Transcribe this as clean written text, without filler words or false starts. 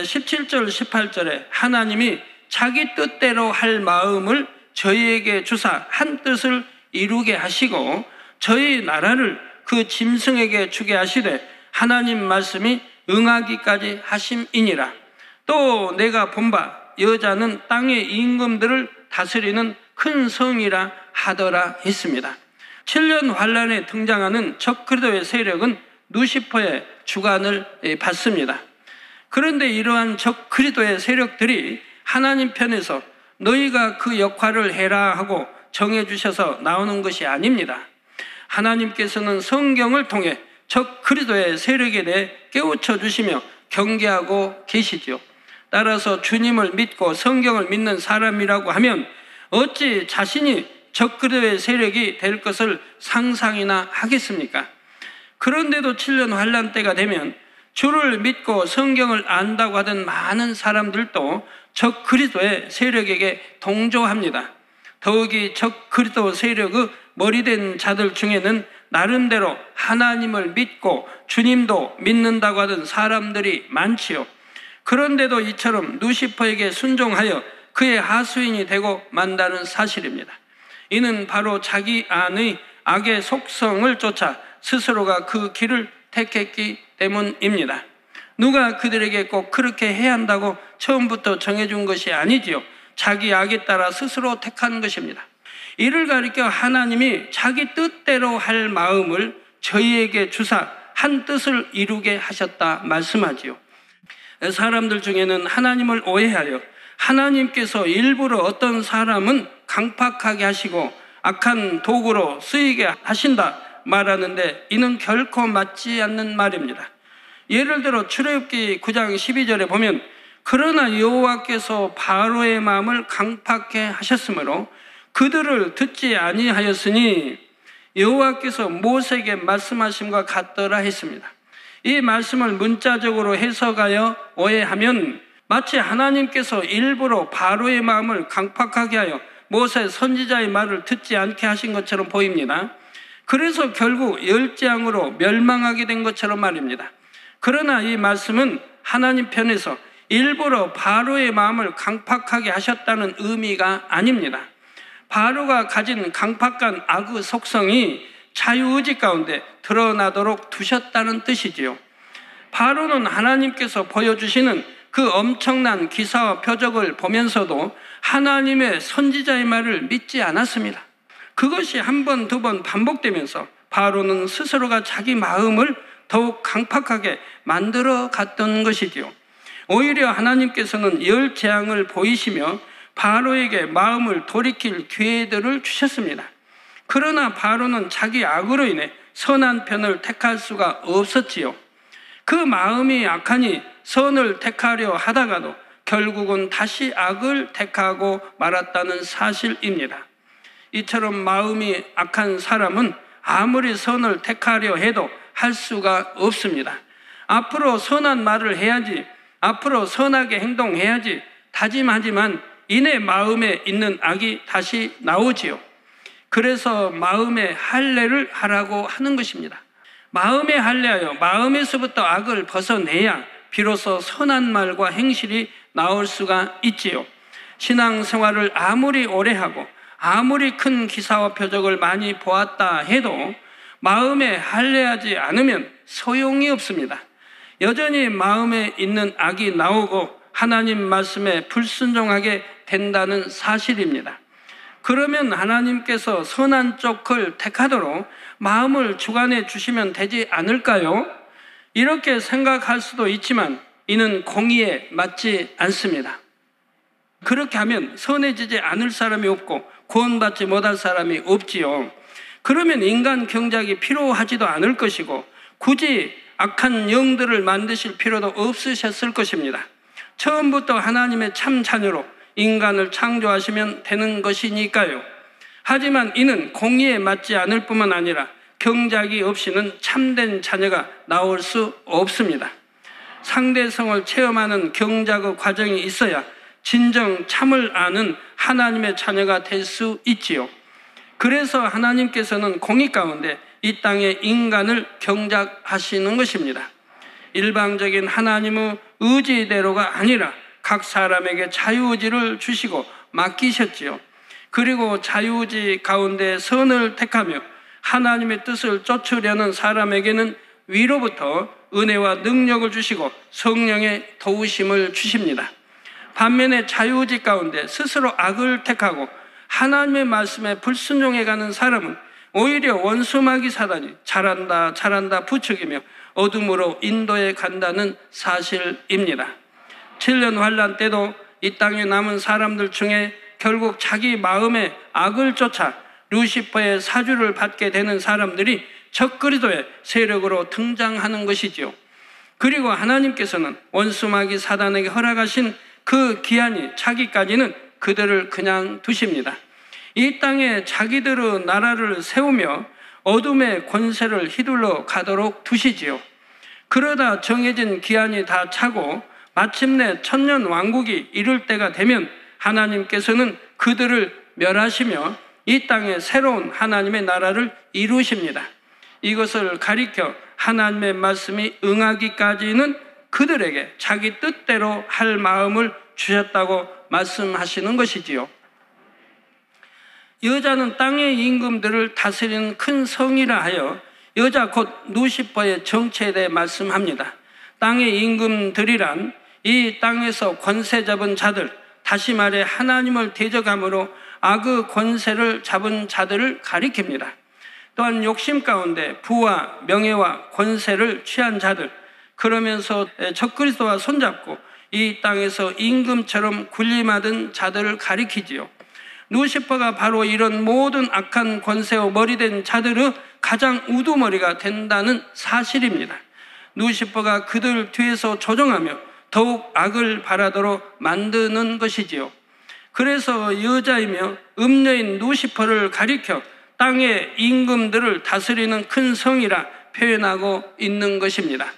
17절 18절에 하나님이 자기 뜻대로 할 마음을 저희에게 주사 한 뜻을 이루게 하시고 저희 나라를 그 짐승에게 주게 하시되 하나님 말씀이 응하기까지 하심이니라. 또 내가 본바 여자는 땅의 임금들을 다스리는 큰 성이라 하더라 했습니다. 7년 환란에 등장하는 적그리스도의 세력은 누시퍼의 주관을 받습니다. 그런데 이러한 적그리스도의 세력들이 하나님 편에서 너희가 그 역할을 해라 하고 정해주셔서 나오는 것이 아닙니다. 하나님께서는 성경을 통해 적그리스도의 세력에 대해 깨우쳐 주시며 경계하고 계시죠. 따라서 주님을 믿고 성경을 믿는 사람이라고 하면 어찌 자신이 적그리스도의 세력이 될 것을 상상이나 하겠습니까? 그런데도 7년 환란 때가 되면 주를 믿고 성경을 안다고 하던 많은 사람들도 적그리스도의 세력에게 동조합니다. 더욱이 적그리스도 세력의 머리된 자들 중에는 나름대로 하나님을 믿고 주님도 믿는다고 하던 사람들이 많지요. 그런데도 이처럼 누시퍼에게 순종하여 그의 하수인이 되고 만다는 사실입니다. 이는 바로 자기 안의 악의 속성을 쫓아 스스로가 그 길을 택했기 때문입니다. 누가 그들에게 꼭 그렇게 해야 한다고 처음부터 정해준 것이 아니지요. 자기 악에 따라 스스로 택한 것입니다. 이를 가리켜 하나님이 자기 뜻대로 할 마음을 저희에게 주사 한 뜻을 이루게 하셨다 말씀하지요. 사람들 중에는 하나님을 오해하여 하나님께서 일부러 어떤 사람은 강팍하게 하시고 악한 도구로 쓰이게 하신다 말하는데 이는 결코 맞지 않는 말입니다. 예를 들어 출애굽기 9장 12절에 보면 그러나 여호와께서 바로의 마음을 강팍하게 하셨으므로 그들을 듣지 아니하였으니 여호와께서 모세에게 말씀하심과 같더라 했습니다. 이 말씀을 문자적으로 해석하여 오해하면 마치 하나님께서 일부러 바로의 마음을 강팍하게 하여 모세 선지자의 말을 듣지 않게 하신 것처럼 보입니다. 그래서 결국 열재앙으로 멸망하게 된 것처럼 말입니다. 그러나 이 말씀은 하나님 편에서 일부러 바로의 마음을 강팍하게 하셨다는 의미가 아닙니다. 바로가 가진 강팍한 악의 속성이 자유의지 가운데 드러나도록 두셨다는 뜻이지요. 바로는 하나님께서 보여주시는 그 엄청난 기사와 표적을 보면서도 하나님의 선지자의 말을 믿지 않았습니다. 그것이 한 번, 두 번 반복되면서 바로는 스스로가 자기 마음을 더욱 강팍하게 만들어 갔던 것이지요. 오히려 하나님께서는 열 재앙을 보이시며 바로에게 마음을 돌이킬 기회들을 주셨습니다. 그러나 바로는 자기 악으로 인해 선한 편을 택할 수가 없었지요. 그 마음이 악하니 선을 택하려 하다가도 결국은 다시 악을 택하고 말았다는 사실입니다. 이처럼 마음이 악한 사람은 아무리 선을 택하려 해도 할 수가 없습니다. 앞으로 선한 말을 해야지, 앞으로 선하게 행동해야지 다짐하지만 이내 마음에 있는 악이 다시 나오지요. 그래서 마음의 할례를 하라고 하는 것입니다. 마음의 할례하여 마음에서부터 악을 벗어내야 비로소 선한 말과 행실이 나올 수가 있지요. 신앙생활을 아무리 오래 하고 아무리 큰 기사와 표적을 많이 보았다 해도 마음에 할례하지 않으면 소용이 없습니다. 여전히 마음에 있는 악이 나오고 하나님 말씀에 불순종하게 된다는 사실입니다. 그러면 하나님께서 선한 쪽을 택하도록 마음을 주관해 주시면 되지 않을까요? 이렇게 생각할 수도 있지만 이는 공의에 맞지 않습니다. 그렇게 하면 선해지지 않을 사람이 없고 구원받지 못할 사람이 없지요. 그러면 인간 경작이 필요하지도 않을 것이고 굳이 악한 영들을 만드실 필요도 없으셨을 것입니다. 처음부터 하나님의 참 자녀로 인간을 창조하시면 되는 것이니까요. 하지만 이는 공의에 맞지 않을 뿐만 아니라 경작이 없이는 참된 자녀가 나올 수 없습니다. 상대성을 체험하는 경작의 과정이 있어야 진정 참을 아는 하나님의 자녀가 될 수 있지요. 그래서 하나님께서는 공의 가운데 이 땅에 인간을 경작하시는 것입니다. 일방적인 하나님의 의지대로가 아니라 각 사람에게 자유의지를 주시고 맡기셨지요. 그리고 자유의지 가운데 선을 택하며 하나님의 뜻을 쫓으려는 사람에게는 위로부터 은혜와 능력을 주시고 성령의 도우심을 주십니다. 반면에 자유의지 가운데 스스로 악을 택하고 하나님의 말씀에 불순종해가는 사람은 오히려 원수마귀 사단이 잘한다 부추기며 어둠으로 인도해 간다는 사실입니다. 7년 환란 때도 이 땅에 남은 사람들 중에 결국 자기 마음의 악을 쫓아 루시퍼의 사주를 받게 되는 사람들이 적그리스도의 세력으로 등장하는 것이지요. 그리고 하나님께서는 원수마귀 사단에게 허락하신 그 기한이 차기까지는 그들을 그냥 두십니다. 이 땅에 자기들의 나라를 세우며 어둠의 권세를 휘둘러 가도록 두시지요. 그러다 정해진 기한이 다 차고 마침내 천년 왕국이 이룰 때가 되면 하나님께서는 그들을 멸하시며 이 땅에 새로운 하나님의 나라를 이루십니다. 이것을 가리켜 하나님의 말씀이 응하기까지는 그들에게 자기 뜻대로 할 마음을 주셨다고 말씀하시는 것이지요. 여자는 땅의 임금들을 다스리는 큰 성이라 하여 여자 곧 루시퍼의 정체에 대해 말씀합니다. 땅의 임금들이란 이 땅에서 권세 잡은 자들, 다시 말해 하나님을 대적함으로 악의 권세를 잡은 자들을 가리킵니다. 또한 욕심 가운데 부와 명예와 권세를 취한 자들, 그러면서 적그리스도와 손잡고 이 땅에서 임금처럼 군림하던 자들을 가리키지요. 루시퍼가 바로 이런 모든 악한 권세와 머리된 자들의 가장 우두머리가 된다는 사실입니다. 루시퍼가 그들 뒤에서 조종하며 더욱 악을 바라도록 만드는 것이지요. 그래서 여자이며 음녀인 루시퍼를 가리켜 땅의 임금들을 다스리는 큰 성이라 표현하고 있는 것입니다.